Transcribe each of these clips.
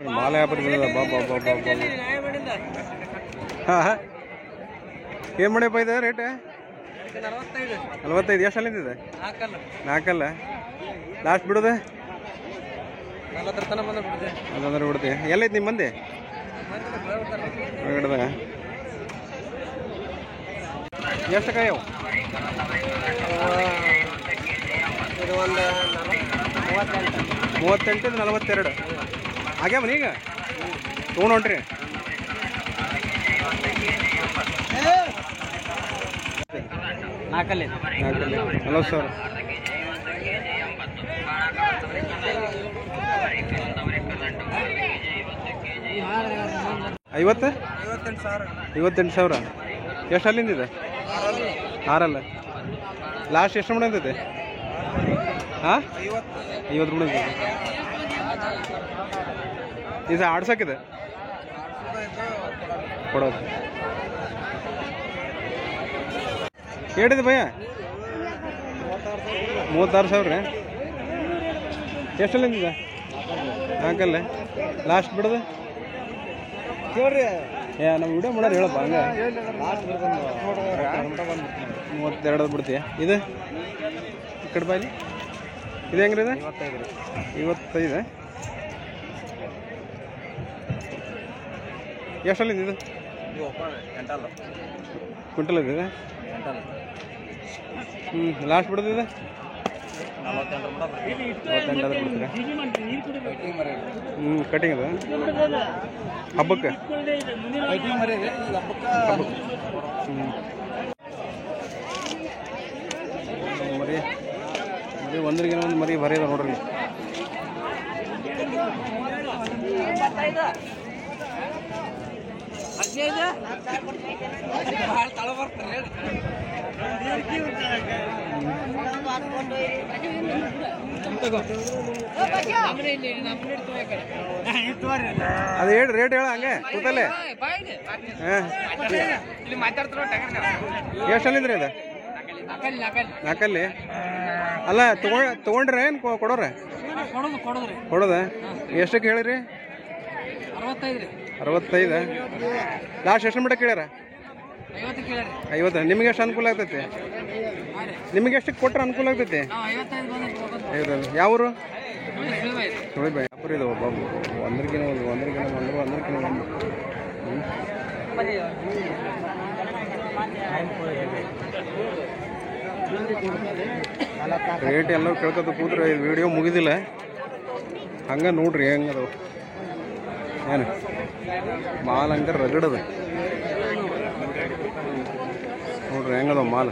ಮಾಲೆ ವ್ಯಾಪಾರ ಹಾಂ ಏನು ಮಾಡ್ಯಪ್ಪ ಇದೆ ರೇಟ್ 45 ಎಷ್ಟು ಅಲ್ಲಿಂದಿದೆ 4 ಲಾಸ್ಟ್ ಬಿಡೋದು 40 ಬಿಡ್ತೀವಿ ಎಲ್ಲೈತೆ ನಿಮ್ಮ ಮಂದಿ ಹೊರಗಡೆದಾಗ ಎಷ್ಟು ಕಾಯವು 38 42 ಆಗ್ಯಾವನ ಈಗ ತೊಗೊಂಡು ಹೊಂಟ್ರಿ ನಾಲ್ಕಲ್ಲಿ 40,000 58,000 ಎಷ್ಟು ಅಲ್ಲಿಂದಿದೆ 6 ಲಾಸ್ಟ್ ಎಷ್ಟು ಮಾಡಂತೈತೆ ಹಾಂ 50 ಬಿಡಂತೈತೆ ಇದು ಆಡ್ಸಕ್ಕಿದೆ ಕೊಡೋದು ಹೇಳಿದೆ ಭಯ್ಯ 36,000 ರೀ ಎಷ್ಟಲ್ಲಿಂದಿದೆ 4 ಲಾಸ್ಟ್ ಬಿಡೋದು ನಮ್ಮ ವಿಡಿಯೋ ಮಾಡೋರು ಹೇಳಪ್ಪ ಹಂಗೆ 32 ಬಿಡ್ತೀಯ ಇದು ಈ ಕಡೆ ಬಾಯಲ್ಲಿ ಇದು ಹೆಂಗ್ರಿ ಇದೆ 25 ಎಷ್ಟಲ್ಲಿಂದ ಇದು ಕ್ವಿಂಟಲ್ ಇದೆ ಲಾಸ್ಟ್ ಬಿಡೋದಿದೆ 48 ಬಿಡ್ತೀರಾ ಕಟಿಂಗ್ ಅದ ಹಬ್ಬಕ್ಕೆ ಮರಿ ಮರಿ ಒಂದ್ರಿಗೆ ಒಂದು ಮರಿ ಬರೀ ಅದ ನೋಡ್ರಿ ಅದು ಹೇಳಿ ರೇಟ್ ಹೇಳ ಹಂಗೆ ಕೂತಲ್ಲೇ ಎಷ್ಟಲ್ಲಿಂದ್ರಿ ಅದು 4 ಅಲ್ಲ ತಗೊಂಡ್ರೆ ಏನು ಕೊಡೋರೆ ಕೊಡೋದ ಎಷ್ಟಕ್ಕೆ ಹೇಳಿರಿ 65 ಲಾಸ್ಟ್ ಎಷ್ಟು ಮಟ್ಟ ಕೇಳ್ಯಾರ 50 ನಿಮಗೆ ಎಷ್ಟು ಅನುಕೂಲ ಆಗ್ತೈತಿ ನಿಮಗೆ ಎಷ್ಟಕ್ಕೆ ಕೊಟ್ರೆ ಅನುಕೂಲ ಆಗ್ತೈತಿ ಯಾವರು ಸುಳಿಬಾಯಿ ಅಪ್ಪರ ಇದು ಒಬ್ಬ ಒಂದ್ರಕಿನ ಒಂದು ರೇಟ್ ಎಲ್ಲರೂ ಕೇಳ್ಕೊತ ಕೂತ್ರೆ ವಿಡಿಯೋ ಮುಗಿದಿಲ್ಲ ಹಂಗೆ ನೋಡ್ರಿ ಹೆಂಗದು ಏನು ಮಾಲ್ ಹಂಗೆ ರಗಡದ ನೋಡ್ರಿ ಹೆಂಗದ ಮಾಲ್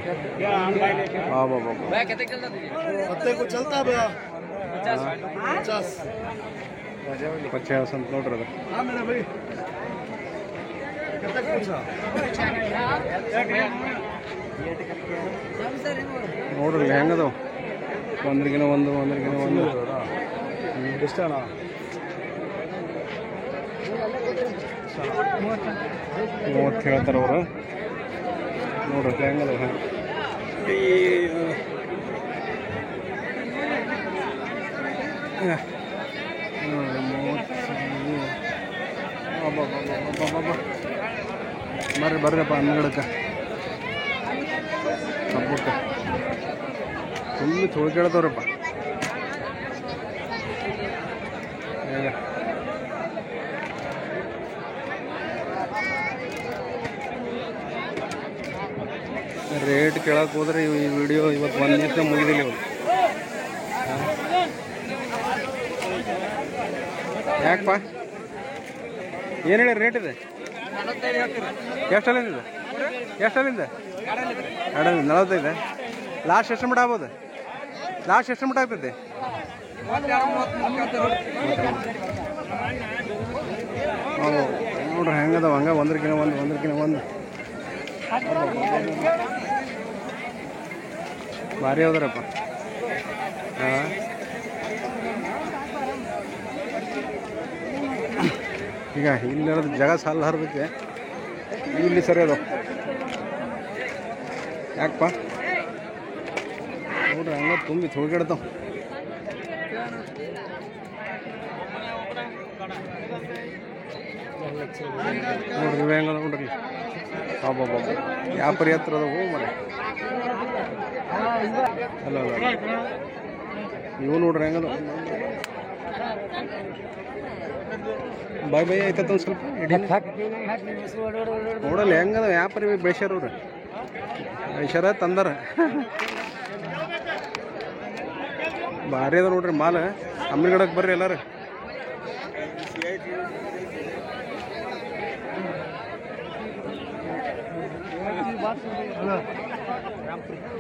ಪಚಾಸ್ ಅಂತ ನೋಡ್ರಿ ಅದು ನೋಡ್ರಿ ಹೆಂಗದವು ಒಂದ್ರಿಗಿನ ಒಂದು 30 ಹೇಳ್ತಾರೆ ಅವರು ನೋಡ್ರಿ ಹೆಂಗದವ ಬರ್ರಪ್ಪ 12ಕ್ಕೆ ಹಬ್ಬಕ್ಕೆ ಫುಲ್ ತೊಳ್ಕೇಳ್ತವ್ರಪ್ಪ ಈಗ ರೇಟ್ ಕೇಳಕ್ಕೆ ಹೋದ್ರೆ ಈ ವಿಡಿಯೋ ಇವತ್ತು ಒಂದು ದಿವಸ ಮುಗಿದಿಲ್ಲ ಇವತ್ತು ಯಾಕಪ್ಪ ಏನು ಹೇಳಿ ರೇಟ್ ಇದೆ ಎಷ್ಟಲ್ಲಿಂದ 45 ಲಾಸ್ಟ್ ಎಷ್ಟು ಮಟ್ಟ ಆಗ್ಬೋದು ಲಾಸ್ಟ್ ಎಷ್ಟು ಮಟ್ಟ ಆಗ್ತೈತಿ ನೋಡ್ರಿ ಹೆಂಗದವ ಹಂಗೆ ಒಂದ್ರಕಿನ ಒಂದು ಭಾರಿ ಹೌದ್ರಪ್ಪ ಈಗ ಇಲ್ಲಿರೋದು ಜಾಗ ಸಾಲ ಹರಿದಕ್ಕೆ ಇಲ್ಲಿ ಸರಿ ಅದು ಯಾಕಪ್ಪ ನೋಡ್ರಿ ಹಂಗ ತುಂಬಿ ತೊಳ್ಗಿಡ್ತಾವ ನೋಡ್ರಿ ಇವು ಹೆಂಗದ ನೋಡ್ರಿ ಬಾಬಾ ವ್ಯಾಪಾರಿ ಹತ್ರ ಅದಾವು ಮನೆ ಅಲ್ಲ ಇವು ನೋಡ್ರಿ ಹೆಂಗದ ಬಾಯ್ ಆಯ್ತದ ಒಂದು ಸ್ವಲ್ಪ ನೋಡಲ್ಲ ಹೆಂಗದ ವ್ಯಾಪಾರಿ ಬೆಳೆಸ್ಯಾರವ್ರಿ ಬೆಳೆಸ್ಯಾರ ತಂದಾರ ಭಾರಿ ಅದ ನೋಡ್ರಿ ಮಾಲ್ ಅಮ್ಮಿಗಡಕ್ಕೆ ಬರ್ರಿ ಎಲ್ಲಾರು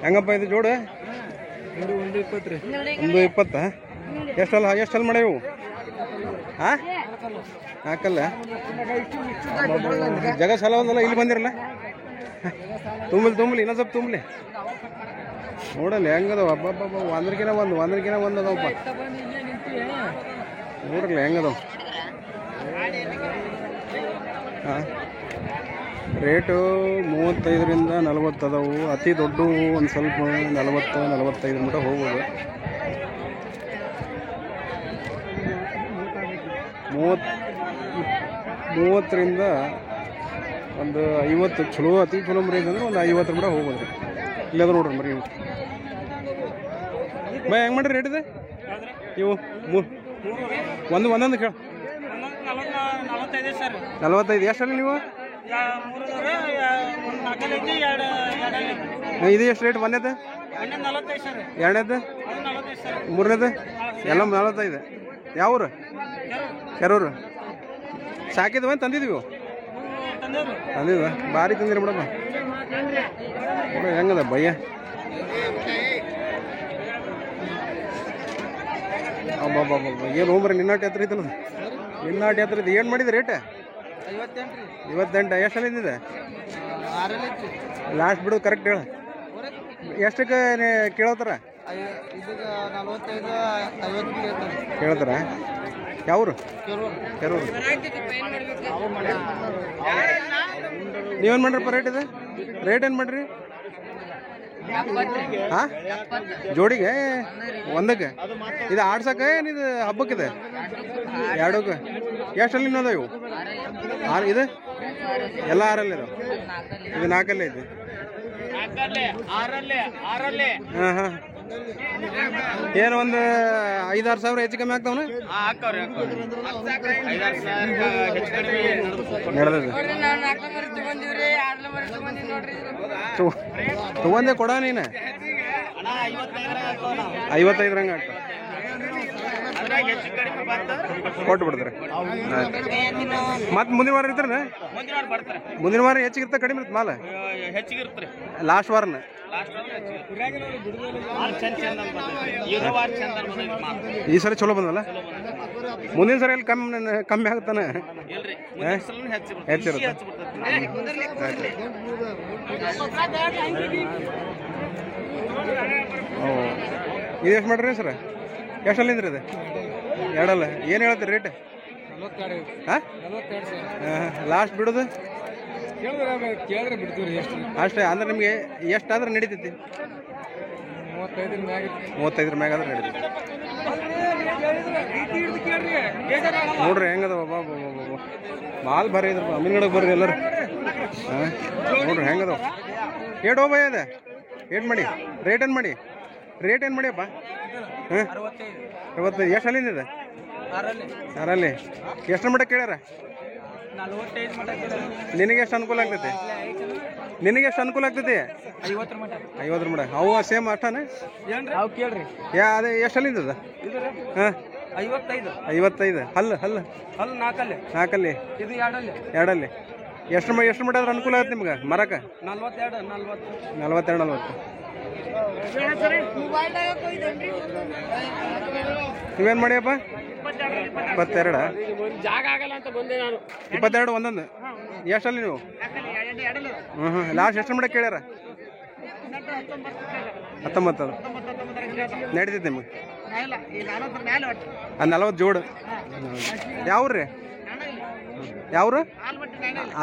ಹೆಂಗಪ್ಪ ಇದು ಜೋಡು 120 ಎಷ್ಟು ಮಾಡ್ಯಾವು ಹಾಂ ನಾಲ್ಕಲ್ಲ ಜಗ ಸಲ ಒಂದಲ್ಲ ಇಲ್ಲಿ ಬಂದಿರಲ್ಲ ತುಂಬಲಿ ಇನ್ನೊಂದು ಸ್ವಲ್ಪ ತುಂಬಲಿ ನೋಡಲ್ಲ ಹೆಂಗದವ ಹಬ್ಬ ಒಂದ್ರಕಿನ ಒಂದು ಅದಾವಪ್ಪ ನೋಡ್ರಲ್ಲ ಹೆಂಗದವ ಹಾಂ ರೇಟು 35ರಿಂದ 40 ಅದಾವು ಅತಿ ದೊಡ್ಡವು ಒಂದು ಸ್ವಲ್ಪ 40-45 ಮಟ್ಟ ಹೋಗ್ಬೋದು 30ರಿಂದ ಒಂದು 50 ಚಲೋ ಅತಿ ಚಲೋ ಮರಿ ಅಂದ್ರೆ ಒಂದು 50 ಮಟ್ಟ ಹೋಗ್ಬೋದು ರೀ ಇಲ್ಲದ ನೋಡ್ರಿ ಮರಿ ಬೈ ಹೆಂಗೆ ಮಾಡ್ರಿ ರೇಟ್ ಇದೆ ಇವು ಒಂದೊಂದು ಕೇಳ 45 ಎಷ್ಟಲ್ಲಿ ನೀವು ಇದು ಎಷ್ಟು ರೇಟ್ ಒಂದೇದು ಎರಡನೇದು ಮೂರನೇದು ಎಲ್ಲ 45 ಯಾವೂರು ಕೆರೂರು ಸಾಕಿದ್ವ ತಂದಿದ್ದೀವಿ ತಂದಿದ್ವ ಭಾರಿ ತಂದಿರಿ ಬಿಡಪ್ಪ ಹೆಂಗದ ಭಯ್ಯ ಏನು ಹೋಗ್ರಿ ನಿನ್ನಾಟಿ ಹತ್ರ ಐತಲ್ಲ ನಿನ್ನಾಟಿ ಹತ್ರ ಇದು ಏನು ಮಾಡಿದೆ ರೇಟ್ 58 ಎಷ್ಟಲ್ಲಿದೆ ಲಾಸ್ಟ್ ಬಿಡೋದು ಕರೆಕ್ಟ್ ಹೇಳ ಎಷ್ಟಕ್ಕೆ ಕೇಳತ್ತಾರ ಕೇಳ್ತಾರ ಯಾವ್ರು ಕೆರೂರು ನೀವೇನು ಮಾಡ್ರಪ್ಪ ರೇಟ್ ಏನು ಮಾಡ್ರಿ ಹಾಂ ಜೋಡಿಗೆ ಒಂದಕ್ಕೆ ಇದು ಆಡ್ಸಕ್ಕೆ ಏನಿದು ಹಬ್ಬಕ್ಕಿದೆ ಎರಡಕ್ಕೆ ಎಷ್ಟಲ್ಲಿ ಅದಾವ ಇವು ಇದು ಎಲ್ಲ 6 ಇದಾವೆ ಇದು 4 ಐತಿ ಹಾಂ ಹಾಂ ಏನು ಒಂದು 5-6 ಸಾವಿರ ಹೆಚ್ಚು ಕಮ್ಮಿ ಆಗ್ತಾವನ ನಡೆದದು ತಗೊಂಡೆ ಕೊಡ ನೀನು 55 ರಂಗ ಕೊಟ್ಟು ಬಿಡ್ತಾರೆ ಮತ್ತೆ ಮುಂದಿನ ವಾರ ಇರ್ತಾರ ಮುಂದಿನ ವಾರ ಹೆಚ್ಚಿಗಿರ್ತ ಕಡಿಮೆ ಇರುತ್ತೆ ಮಾಲ ಲಾಸ್ಟ್ ವಾರನ ಈ ಸರಿ ಚಲೋ ಬಂದಲ್ಲ ಮುಂದಿನ ಸರಿ ಎಲ್ಲಿ ಕಮ್ಮಿ ಆಗುತ್ತಾನೆ ಹೆಚ್ಚಿರುತ್ತೆ ಇದು ಎಷ್ಟು ಮಾಡ್ರಿ ಸರ್ ಎಷ್ಟಲ್ಲಿಂದ್ರಿ ಅದು ಎರಡಲ್ಲ ಏನು ಹೇಳ್ತೀರಿ ರೇಟ್ ಹಾಂ ಲಾಸ್ಟ್ ಬಿಡೋದು ಅಷ್ಟೇ ಅಂದ್ರೆ ನಿಮಗೆ ಎಷ್ಟಾದ್ರೆ ನಡೀತೈತಿ 35 ಮ್ಯಾಗ ಆದ್ರೆ ನಡೀತೈತಿ ನೋಡ್ರಿ ಹೆಂಗದ ಮಾಲ್ ಭಾರಿ ಇದ್ರಪ್ಪ ಅಮ್ಮಿನಗಡಕ್ಕೆ ಬರ್ರಿ ಎಲ್ಲರೂ ಹಾಂ ನೋಡ್ರಿ ಹೆಂಗದವ ಏಟ್ ಹೋಗ್ಬ ಅದ ಏಟ್ ಮಾಡಿ ರೇಟ್ ಏನು ಮಾಡಿಯಪ್ಪ ಹಾಂ 65 ಎಷ್ಟು ಅಲ್ಲಿಂದ ಇದೆ 6 ಎಷ್ಟು ಮಟ್ಟ ಕೇಳ್ಯಾರ ನಿನಗೆ ಎಷ್ಟು ಅನುಕೂಲ ಆಗ್ತೈತಿ 50 ಮಟ್ಟ ಅವು ಸೇಮ್ ಅಷ್ಟನೇ ಕೇಳ್ರಿ ಅದೇ ಎಷ್ಟು ಅಲ್ಲಿಂದ ಅದ ಹಾಂ 55 ಹಲ್ಲು 4 ಇದು 2 ಎಷ್ಟು ಮಟ್ಟ ಆದ್ರೆ ಅನುಕೂಲ ಆಗುತ್ತೆ ನಿಮ್ಗೆ ಮರಕ್ಕೆ 42 ನೀವೇನು ಮಾಡಿಯಪ್ಪ 22 ಜಾಗ ಆಗಲ್ಲ ಅಂತ ಬಂದೆ ನಾನು 22 ಒಂದೊಂದು ಎಷ್ಟಲ್ಲಿ ನೀವು ಲಾಸ್ಟ್ ಎಷ್ಟು ಮಟ್ಟ ಕೇಳ್ಯಾರ 19 ನಡೀತೈತೆ ನಿಮಗೆ 40 ಜೋಡು ಯಾವ್ರಿ ಯಾವ್ರು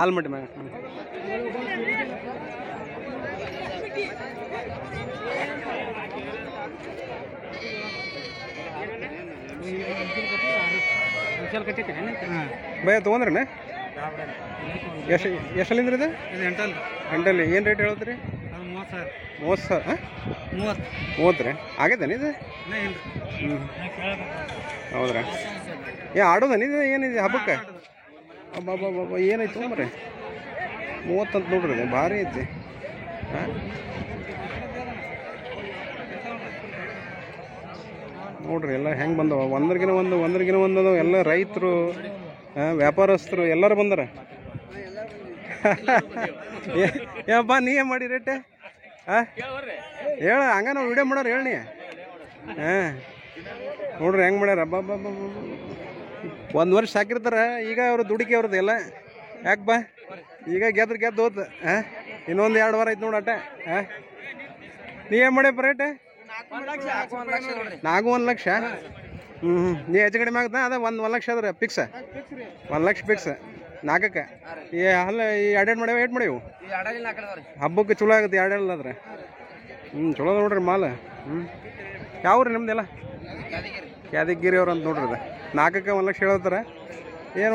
ಆಲ್ಮಟ್ಟಿ ಮ್ಯಾಗ ಸ್ಪೆಷಲ್ ಕಟ್ಟಿದ್ದೀನಿ ಭಯ ತೊಗೊಂಡ್ರಣ್ಣ ಎಷ್ಟಲ್ಲಿಂದ್ರಿ ಇದು ಎಂಟಲ್ಲಿ ಏನು ರೇಟ್ ಹೇಳ್ತೀರಿ 30,000 30 ರೀ ಆಗೈತೇನು ಇದು ಹ್ಞೂ ಹೌದ್ರಾ ಆಡೋದನ ಇದು ಏನಿದೆ ಹಬ್ಬಕ್ಕೆ ಅಬ್ಬಬ್ಬಬ್ಬ ಏನೈತೆ ಮರೆ 30 ಅಂತ ನೋಡ್ರಿ ಇದು ಭಾರಿ ಐತಿ ಹಾಂ ನೋಡ್ರಿ ಎಲ್ಲ ಹೆಂಗೆ ಬಂದವ ಒಂದ್ರಗಿನ ಒಂದು ಅದಾವ ಎಲ್ಲ ರೈತರು ವ್ಯಾಪಾರಸ್ಥರು ಎಲ್ಲರೂ ಬಂದಾರ ಏಪ್ಪ ನೀ ಏನು ಮಾಡಿ ರೇಟ್ ಹಾಂ ಹೇಳ ಹಂಗ ನಾವು ವಿಡಿಯೋ ಮಾಡೋರು ಹೇಳಿ ಹಾಂ ನೋಡ್ರಿ ಹೆಂಗೆ ಮಾಡ್ಯಾರ ಹಬ್ಬ 1 ವರ್ಷ ಸಾಕಿರ್ತಾರ ಈಗ ಅವ್ರು ದುಡುಕಿ ಅವ್ರದ್ದು ಎಲ್ಲ ಯಾಕೆ ಬಾ ಈಗ ಗೆದ್ದು ಹೋತ್ ಹಾಂ ಇನ್ನೊಂದು 2 ವಾರ ಐತೆ ನೋಡಿ ಅಟ್ಟ ಹಾಂ ನೀ ಏನು ಮಾಡ್ಯಪ್ಪ ರೇಟ್ 1 ಲಕ್ಷ ನೀ ಹೆಚ್ಚು ಕಡಿಮೆ ಆಗುತ್ತಾ ಅದ 1 ಲಕ್ಷ ಅದ್ರ ಫಿಕ್ಸ್ 1 ಲಕ್ಷ ಫಿಕ್ಸ್ 4ಕ್ಕೆ ಅಲ್ಲ ಈ 2 ಮಾಡ್ಯಾವ 8 ಮಾಡ್ಯಾವು ಹಬ್ಬಕ್ಕೆ ಚಲೋ ಆಗುತ್ತೆ 2 ಅದ್ರ ಚಲೋ ನೋಡ್ರಿ ಮಾಲ್ ಯಾವ್ರಿ ನಿಮ್ದೆಲ್ಲ ಯಾದಗಿರಿ ಅವ್ರು ಅಂತ ನೋಡ್ರಿ ಅದು 4ಕ್ಕೆ 1 ಲಕ್ಷ ಹೇಳತ್ತಾರ ಏನು